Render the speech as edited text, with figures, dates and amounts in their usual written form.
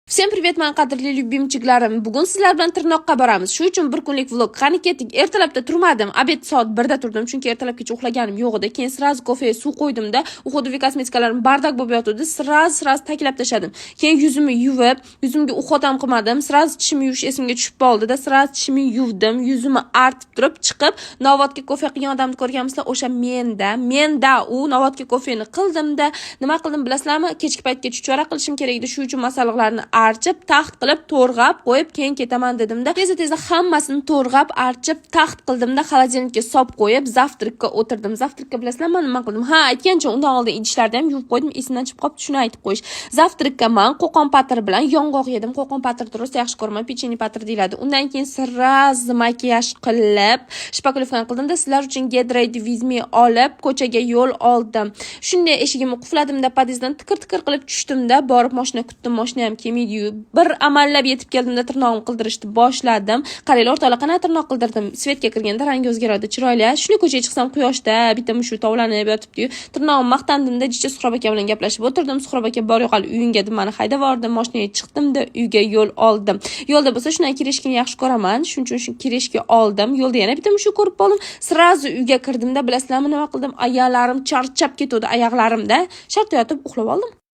Всем привет, мои qadrli любимчиklarim. Bugun sizlar bilan tirnoqqa boramiz. Shu uchun bir kunlik vlog. Qani ketdik. Ertalabda turmadim. Obed soat 1 da turdim, chunki ertalabgacha uxlaganim yo'q edi. Keyin sraz kofega suv qo'ydimda, uxodoviy kosmetikalarim bardak bo'lib yotdi. Sraz taklab tashladim. Keyin yuzimni yuvib, yuzimga uxot ham qilmadim. Sraz tishimni yuvish esimga tushib qoldi-da. Sraz tishimni yuvdim, yuzimni artib turib chiqib, Novodga kofe qilgan odamni ko'rganmisizlar? O'sha menda u Novodga kofeni qildim-da. Nima qildim bilasizlarmi? Kechki paytga chuchvara qilishim kerak edi. Shu uchun masalliqlarni archib, taxt qilib, to'rg'ab qo'yib, keyin ketaman dedimda. Tezda hammasini to'rg'ab, archib, taxt qildimda, xolodilnikka solib qo'yib, zavtrikka o'tirdim. Zavtrikka bilasizlarmi nima qildim? Ha, aytgancha undan oldin idishlarni ham yuvib qo'ydim, esimdan chiqib qolibdi, shuni aytib qo'yish. Zavtrikka men qo'qon patr bilan yong'oq yedim. Qo'qon patrni rosa yaxshi ko'raman, pecheniy patr deyiladi. Undan keyin sraz makiyaj qilib, shpakulovkani qildimda, sizlar uchun Get Ready With Me olib, ko'chaga yo'l oldim. Shunday eshigimni qulfladimda, podyezddan tikir qilib tushdimda, borib mashina kutdim, mashina ham kelmaydi. Bir amallab yetib keldimda, tirnog'imni qildirishni boshladim. Qaranglar, o'rtoqlar, qana tirnoq qildirdim. Svetga kirganda rangi o'zgaradi, chiroyli. Shuni ko'chaga chiqsam quyoshda bitta mushu tovlanib yotibdi-yu. Tirnog'imni maqtandimda, jicha Suhrob aka bilan gaplashib o'tirdim. Suhrob aka bor yo'qol uyingga deb meni haydab yubordi. Mashinaga chiqdimda, uyga yo'l oldim. Yo'lda bo'lsa shunday kirishkini yaxshi ko'raman. Shuning uchun shu kirishga oldim. Yo'lda yana bitta mushu ko'rib qoldim. Srazu uyga kirdimda, bilasizlarmi nima qildim? Oyoqlarim charchab ketdi, oyoqlarimda. Shartta yotib uxlab oldim.